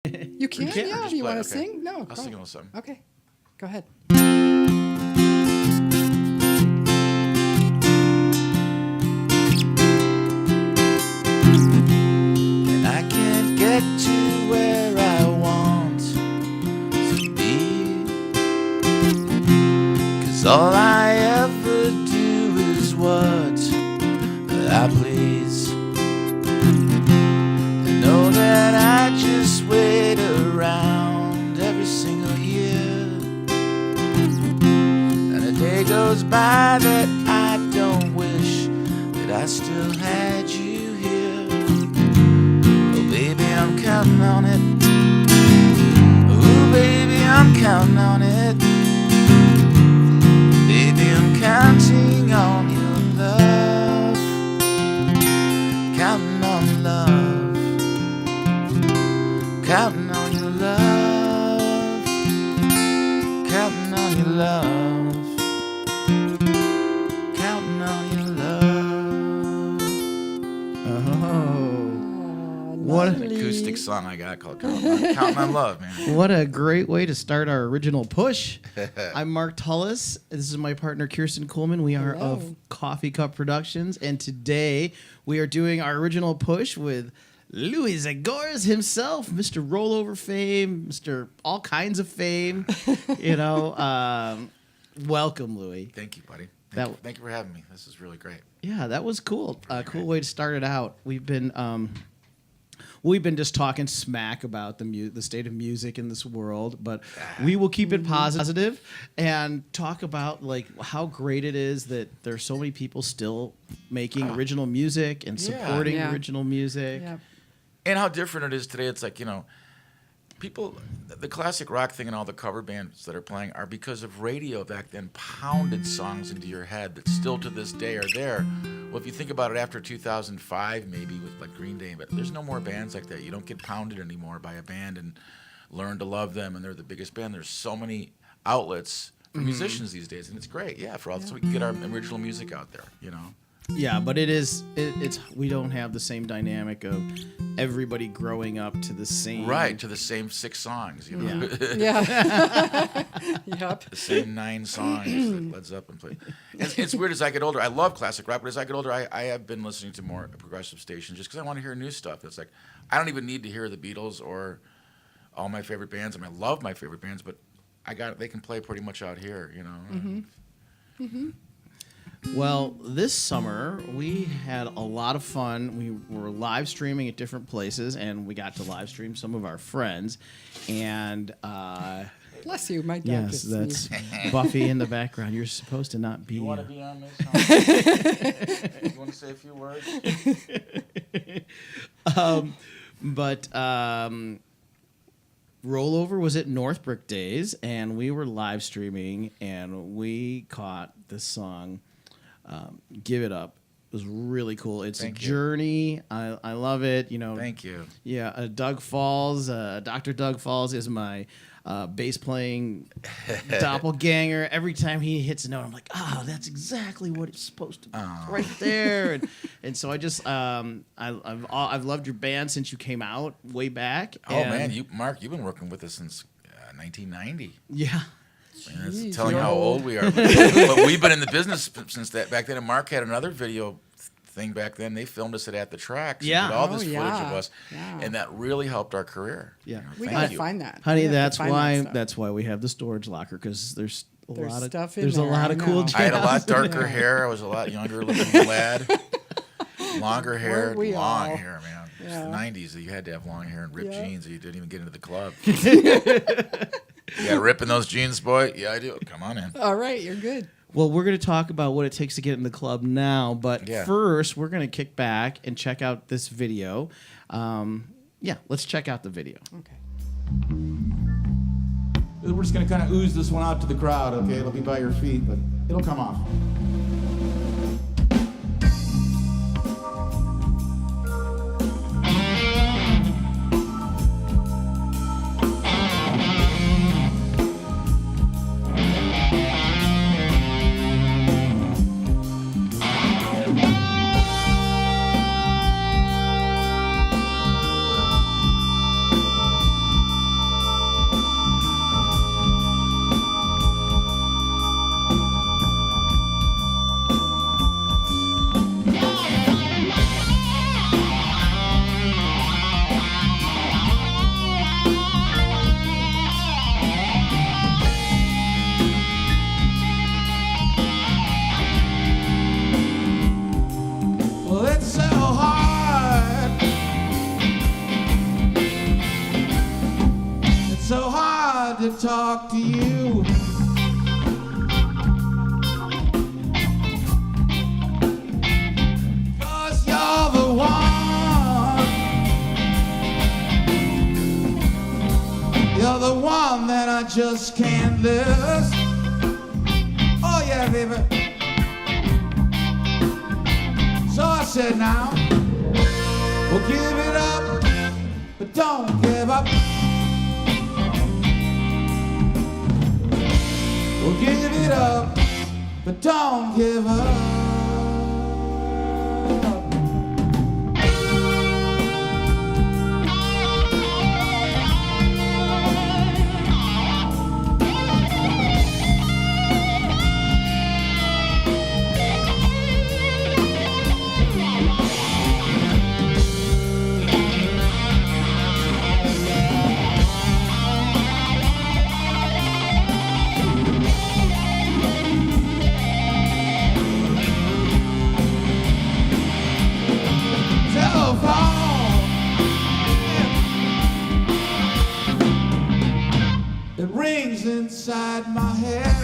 You can, yeah. If you want to sing, no. I'll sing a little something. Okay, go ahead. And I can't get to where I want to be, 'cause all I ever do is what I please. I know that I just wait around every single year, and a day goes by that I don't wish that I still had you here. Oh baby, I'm counting on it. Oh baby, I'm counting on it. Baby, I'm counting on your love. Counting on love. Counting on your love. Counting on your love. Counting on your love. Oh, what An acoustic song I got called Counting on Love, man. What a great way to start our original push. I'm Mark Tullis. This is my partner, Kirsten Coleman. We are of Coffee Cup Productions, and today we are doing our original push with Louie Zagoras himself, Mr. Rollover fame, Mr. all kinds of fame. Welcome, Louie. Thank you, buddy. Thank you for having me. This is really great. Yeah, that was cool. Cool way to start it out. We've been just talking smack about the state of music in this world, but we will keep it positive and talk about like how great it is that there's so many people still making original music and supporting original music. Yeah. And how different it is today. It's like, people, the classic rock thing and all the cover bands that are playing are because of radio back then pounded songs into your head that still to this day are there. Well, if you think about it after 2005, maybe with like Green Day, but there's no more bands like that. You don't get pounded anymore by a band and learn to love them, and they're the biggest band. There's so many outlets for musicians these days, and it's great. Yeah, for all so we can get our original music out there, Yeah, but it's we don't have the same dynamic of everybody growing up to the same to the same 6 songs, Yeah. Yep. The same 9 songs that Led Zeppelin played. It's weird as I get older. I love classic rock, but as I get older, I have been listening to more progressive stations just because I want to hear new stuff. It's like I don't even need to hear the Beatles or all my favorite bands. I mean, I love my favorite bands, but they can play pretty much out here, Well, this summer we had a lot of fun. We were live streaming at different places, and we got to live stream some of our friends. And Bless you, my dog. yes, just that's sneezed. Buffy in the background. You're supposed to not be. You want to be on this? Huh? You want to say a few words? Rollover was at Northbrook Days, and we were live streaming, and we caught this song, "Give It Up." It was really cool. It's a journey. I love it. Thank you. Yeah, Doug Falls, Dr. Doug Falls is my bass playing doppelganger. Every time he hits a note, I'm like, that's exactly what it's supposed to be. It's right there. And so I just I've loved your band since you came out way back. Oh man, Mark, you've been working with us since 1990. Yeah. Man, that's telling how old we are. But we've been in the business since that back then. And Mark had another video thing back then. They filmed us at the tracks. Yeah. And did all this footage of us. Yeah. And that really helped our career. Yeah. We Thank gotta you. find that, Honey, We have to find that that's why we have the storage locker, because there's a There's lot of stuff in there's there, a lot I of cool know. I had a lot jams. darker hair. I was a lot younger looking lad. Longer hair, Weren't we long all? hair, man. It was Yeah. the 90s. You had to have long hair and ripped Yeah. jeans, or you didn't even get into the club. You got ripping those jeans, boy? Yeah, I do. Come on in. All right, you're good. Well, we're going to talk about what it takes to get in the club now, but Yeah. first we're going to kick back and check out this video. Let's check out the video. Okay. We're just going to kind of ooze this one out to the crowd, okay? It'll be by your feet, but it'll come off. to talk to you. Cause you're the one. You're the one that I just can't lose. Oh yeah, baby. So I said now, well, give it up, but don't give up. Well, give it up, but don't give up. It rings inside my head.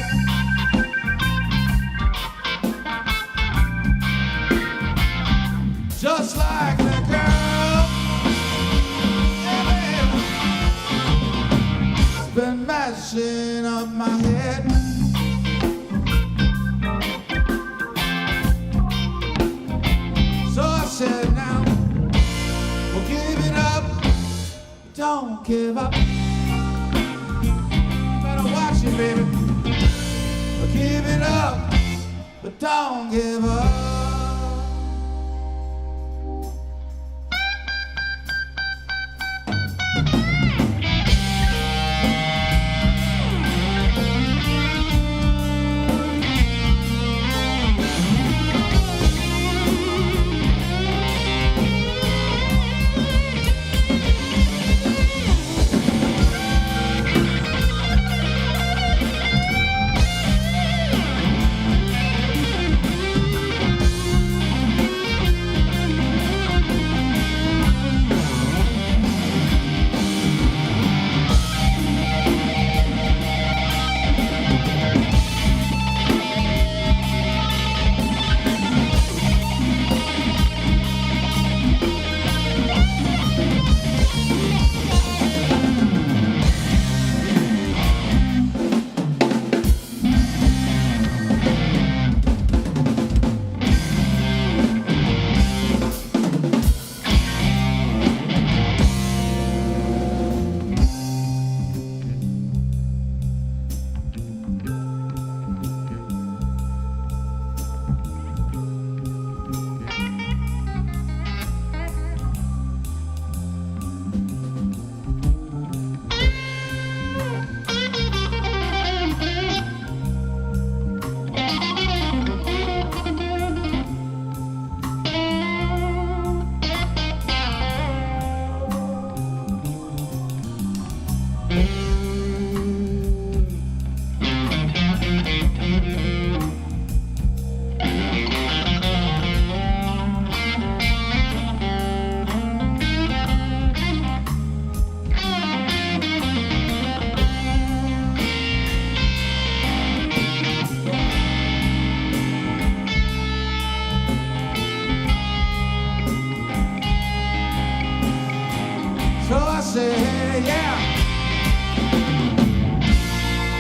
Just like the girl, yeah, it's been messing up my head. So I said now, well, give it up, don't give up. Watch it, baby. Give it up, but don't give up. So I say, yeah,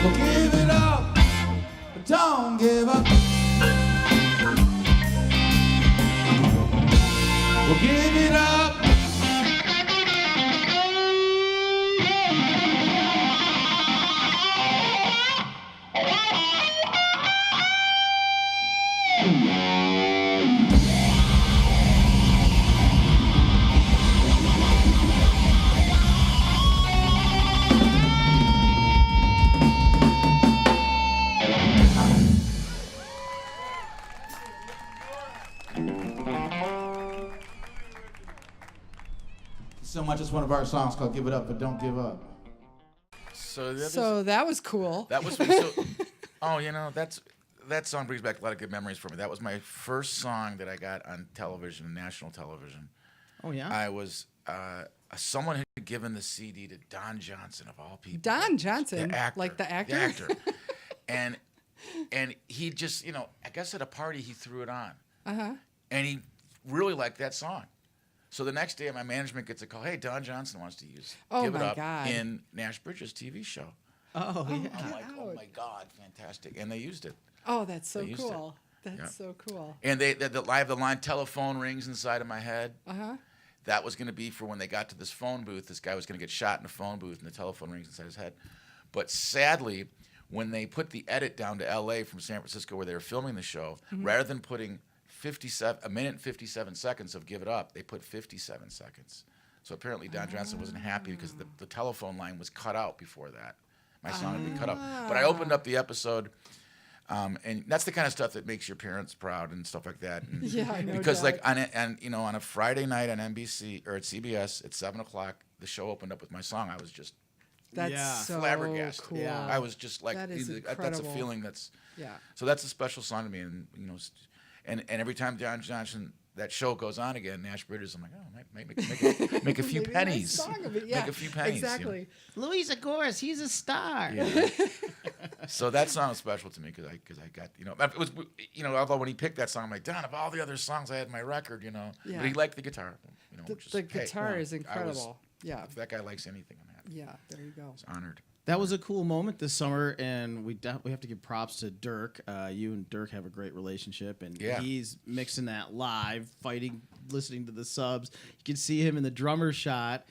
well, give it up, but don't give up. Well, give it up. So much as one of our songs called "Give It Up, But Don't Give Up." So that was cool. that was oh, you know, that song brings back a lot of good memories for me. That was my first song that I got on television, national television. Oh yeah. I was someone had given the CD to Don Johnson of all people. Don Johnson, the actor, like the actor. The actor, and he just, I guess at a party he threw it on, and he really liked that song. So the next day, my management gets a call. Hey, Don Johnson wants to give it up in Nash Bridges' TV show. Oh, yeah. I'm like, oh my God, fantastic! And they used it. Oh, that's so They used cool. That's so cool. And I have the line, telephone rings inside of my head. That was going to be for when they got to this phone booth. This guy was going to get shot in a phone booth, and the telephone rings inside his head. But sadly, when they put the edit down to L.A. from San Francisco where they were filming the show, rather than putting a minute and 57 seconds of Give It Up, they put 57 seconds. So apparently Don Johnson wasn't happy because the telephone line was cut out before that. My song had been cut out. But I opened up the episode, and that's the kind of stuff that makes your parents proud and stuff like that. And Yeah, no because doubt. on a Friday night on NBC or at CBS at 7:00, the show opened up with my song. I was just That's so flabbergasted. cool. Yeah. I was just like, That is that's a incredible. feeling that's. Yeah. So that's a special song to me, and and every time Don Johnson that show goes on again, Nash Bridges, I'm like, oh, make a few Maybe a nice pennies, song of it, yeah, make a few pennies. Exactly. Louie Zagoras, he's a star. Yeah. So that song was special to me because I got it was although when he picked that song, I'm like, Don, of all the other songs I had in my record, Yeah. but he liked the guitar, which is, The guitar hey, is incredible. Yeah. If that guy likes anything, I'm happy. Yeah. There you go. I was honored. That was a cool moment this summer, and we have to give props to Dirk. You and Dirk have a great relationship, and Yeah. he's mixing that live, fighting, listening to the subs. You can see him in the drummer shot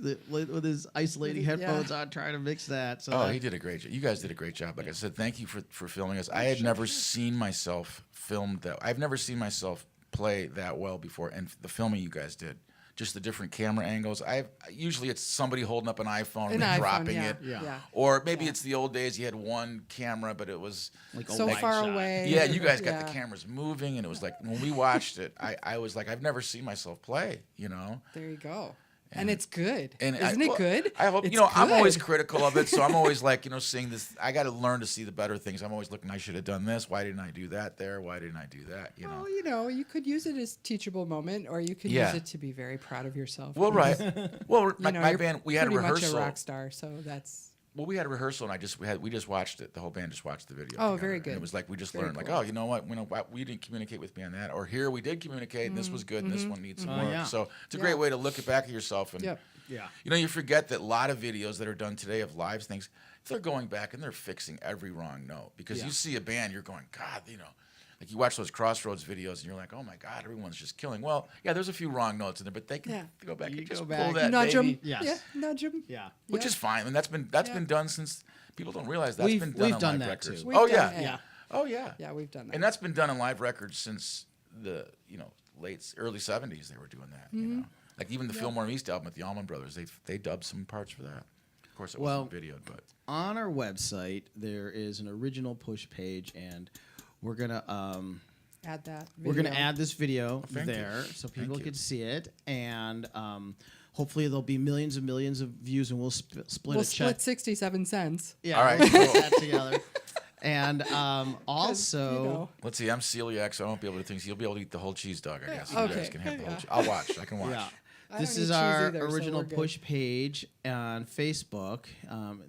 with his isolating Yeah. headphones on, trying to mix that. So Oh, he did a great job. You guys did a great job. Like I said, thank you for filming us. I had never seen myself filmed that. I've never seen myself play that well before, and the filming you guys did. Just the different camera angles. Usually it's somebody holding up an iPhone and then dropping it. Yeah. Or maybe it's the old days you had one camera, but it was like a So wide far shot. away. yeah, you guys got Yeah. the cameras moving, and it was like when we watched it, I was like, I've never seen myself play, There you go. And it's good. And Isn't it good? I hope It's I'm always good. critical of it, so I'm always like, seeing this. I got to learn to see the better things. I'm always looking. I should have done this. Why didn't I do that there? Why didn't I do that? Well, you could use it as teachable moment, or you could Yeah. use it to be very proud of yourself. Well, right. Well, my you're band, we had a pretty rehearsal. much a rock star, so that's Well, we had a rehearsal, and we just watched it. The whole band just watched the video. Oh, together. very And good. it was like we just Very learned, like, cool. oh, you know what? We didn't communicate with me on that, or here we did communicate, and this was good, and this one needs some work. yeah. So it's a Yeah. great way to look back at yourself. And Yep. Yeah. you forget that a lot of videos that are done today of live things, they're going back and they're fixing every wrong note because Yeah. you see a band, you're going, God, like you watch those Crossroads videos and you're like, oh my God, everyone's just killing. Well, yeah, there's a few wrong notes in there, but they can go back You and just go pull back. that nudge baby. them. Yes. Yeah, nudge them. Yeah. Which is fine, and that's been done since people don't realize that's We've- been done we've on done live that records. too. We've Oh done yeah, that. Yeah. oh yeah, Yeah, we've done that. and that's been done on live records since the early '70s. They were doing that. Like even the Fillmore East album with the Allman Brothers, they dubbed some parts for that. Of course, it wasn't videoed, but On our website, there is an original push page, and we're gonna Add that. we're gonna video. add this video thank you. there so Thank people you. can see it, and hopefully there'll be millions and millions of views, and we'll split We'll a check. split 67 cents. Yeah, All right, we'll put cool. that together. And also, let's see. I'm celiac, so I won't be able to think. You'll be able to eat the whole cheese dog, I guess. You Okay. guys can have the whole. I'll watch. I can watch. yeah. I This don't is eat cheese our either, so original we're good. push page on Facebook.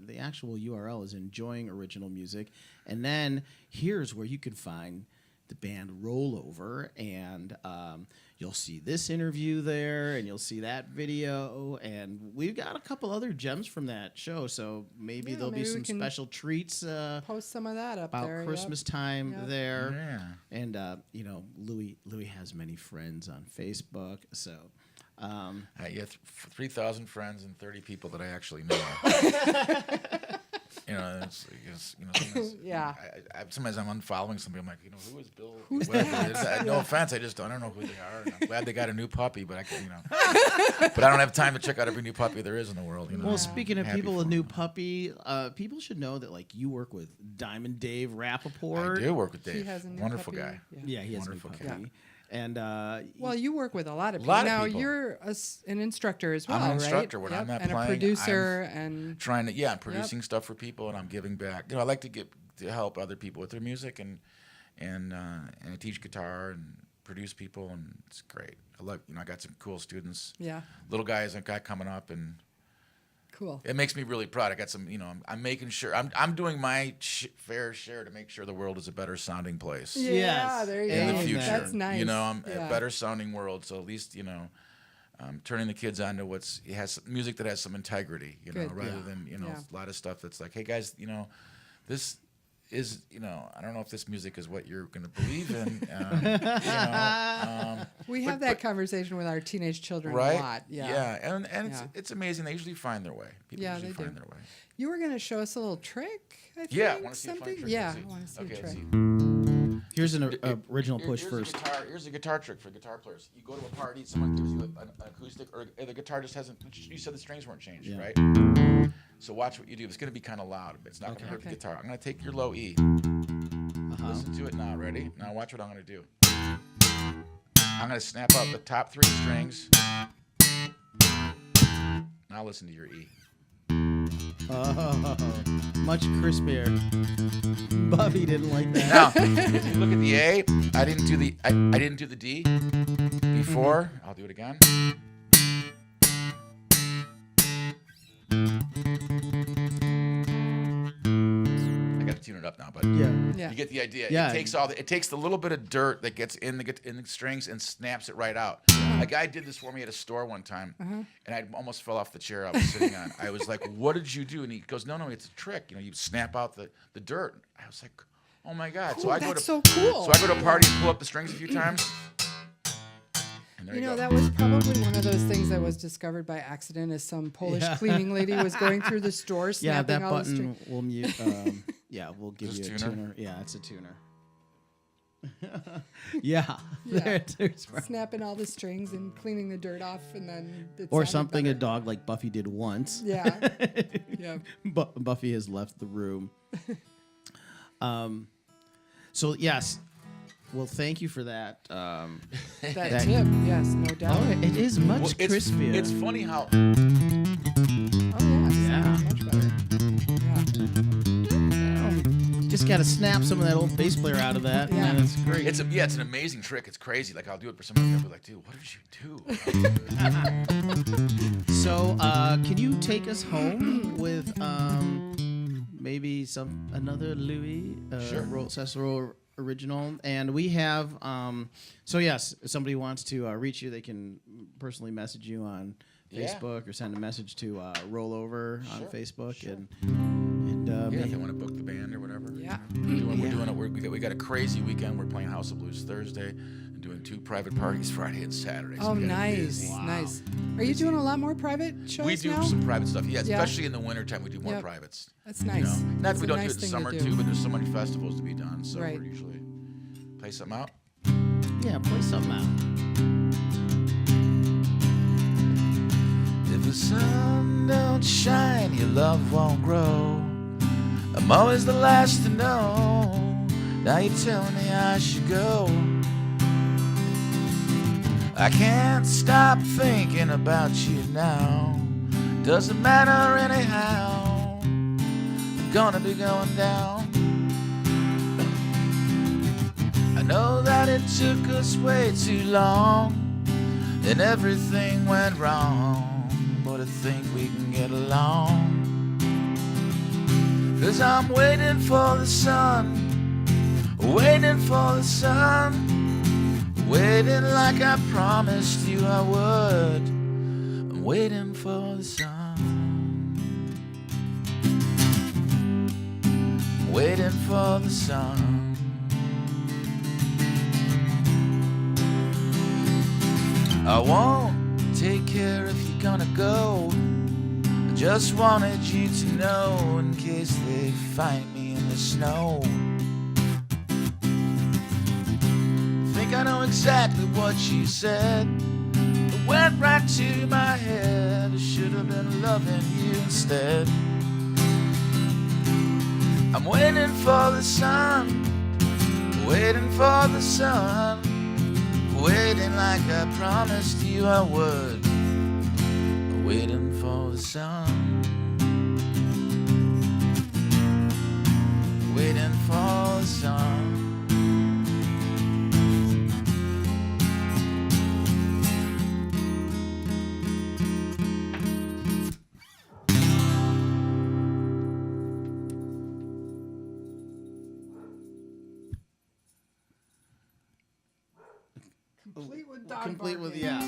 The actual URL is Enjoying Original Music. And then here's where you can find the band Rollover. And you'll see this interview there, and you'll see that video. And we've got a couple other gems from that show. So maybe Yeah, there'll be maybe we some can special treats Post some of that up about there. Christmas time Yep. there. Yeah. And, Louie has many friends on Facebook. So. Yeah, 3,000 friends and 30 people that I actually know. Sometimes, Yeah. sometimes I'm unfollowing somebody. I'm like, who is Bill? Whatever it is. No offense, I don't know who they are. And I'm glad they got a new puppy, but but I don't have time to check out every new puppy there is in the world. Well, speaking of Happy people for with new 'em. puppy, people should know that you work with Diamond Dave Rappaport. I do work with He Dave. has a new Wonderful puppy. guy. Yeah, he has Wonderful a new cat. puppy. And Well, you work with a lot of people. Lot of now people. you're an instructor as well, I'm an right? instructor. When I'm not and playing, a producer and trying to I'm producing stuff for people and I'm giving back. I like to help other people with their music and I teach guitar and produce people and it's great. I love, I got some cool students. Yeah. Little guys I got coming up, and Cool. it makes me really proud. I got some, I'm making sure I'm doing my fair share to make sure the world is a better sounding place Yeah, Yes. there you in go. the future. That's nice. I'm Yeah. a better sounding world. So at least, turning the kids onto it has music that has some integrity, Good. rather Yeah. than, Yeah. a lot of stuff that's like, hey guys, this is, I don't know if this music is what you're going to believe in. We have that conversation with our teenage children Right? a lot. Yeah. Yeah. And Yeah. it's amazing. They usually find their way. People Yeah, usually they find do. their way. You were going to show us a little trick, I think. Yeah. Want to see a something? funny trick? Yeah, Let's see. I want to see Okay, a let's trick. see. Here's an original push Here's first. Here's a guitar trick for guitar players. You go to a party, someone gives you an acoustic, or the guitar just hasn't. You said the strings weren't changed, Yeah. right? So watch what you do. It's going to be kind of loud, but it's not going to hurt the Okay. guitar. I'm going to take your low E. Uh-huh. Listen to it now. Ready? Now watch what I'm going to do. I'm going to snap out the top 3 strings. Now listen to your E. Oh, much crispier. Buffy didn't like that. Now, if you look at the A, I didn't do the I didn't do the D before. I'll do it again. I got to tune it up now, but Yeah. Yeah. you get the idea. Yeah. It takes the little bit of dirt that gets in the strings and snaps it right out. A guy did this for me at a store one time, and I almost fell off the chair I was sitting on. I was like, "What did you do?" And he goes, "No, it's a trick. You snap out the dirt." I was like, "Oh my god!" So I go to That's so cool. So I go to a party and pull up the strings a few times. And there you go. That was probably one of those things that was discovered by accident as some Polish Yeah. cleaning lady was going through the store Yeah, snapping that all the button strings. will mute. Yeah, we'll give This you a tuner? tuner. Yeah, it's a tuner. Yeah. Yeah. There's Snapping all the strings and cleaning the dirt off, and then it or sounded something a better. dog like Buffy did once. Yeah. Yeah. Buffy has left the room. So yes, well, thank you for that. That That- tip, yes, no doubt. Oh, it is much Well, crispier. it's funny how Oh, yeah. it Yeah. sounds much better. Yeah. Just got to snap some of that old bass player out of that, Yeah. and it's great. it's an amazing trick. It's crazy. Like I'll do it for someone and they'll be like, "Dude, what did you do?" So, can you take us home with maybe another Louie Sure. Cecil original? And we have so yes, if somebody wants to reach you, they can personally message you on Yeah. Facebook or send a message to Rollover on Sure, Facebook sure. and Yeah, if maybe- they want to book the band or whatever. Yeah. We're doing it. We got a crazy weekend. We're playing House of Blues Thursday and doing 2 private parties Friday and Saturday. So Oh, we gotta be nice, busy. nice. Are you doing a lot more private shows We do now? some private stuff. Yeah, Yeah. especially in the wintertime, we do more Yep. privates. That's nice. Not that That's we a don't nice do it in thing to summer do. too, but there's so many festivals to be done. So Right. we're usually play something out. yeah, play something out. If the sun don't shine, your love won't grow. I'm always the last to know. Now you tell me I should go. I can't stop thinking about you now. Doesn't matter anyhow. I'm gonna be going down. I know that it took us way too long and everything went wrong, but I think we can get along. 'Cause I'm waiting for the sun, waiting for the sun, waiting like I promised you I would. I'm waiting for the sun, waiting for the sun. I won't take care if you're gonna go. I just wanted you to know in case they find me in the snow. Think I know exactly what you said. It went right to my head. I should have been loving you instead. I'm waiting for the sun, waiting for the sun, waiting like I promised you I would. Waiting for the sun, waiting for the sun. Complete with dog complete with barking. yeah.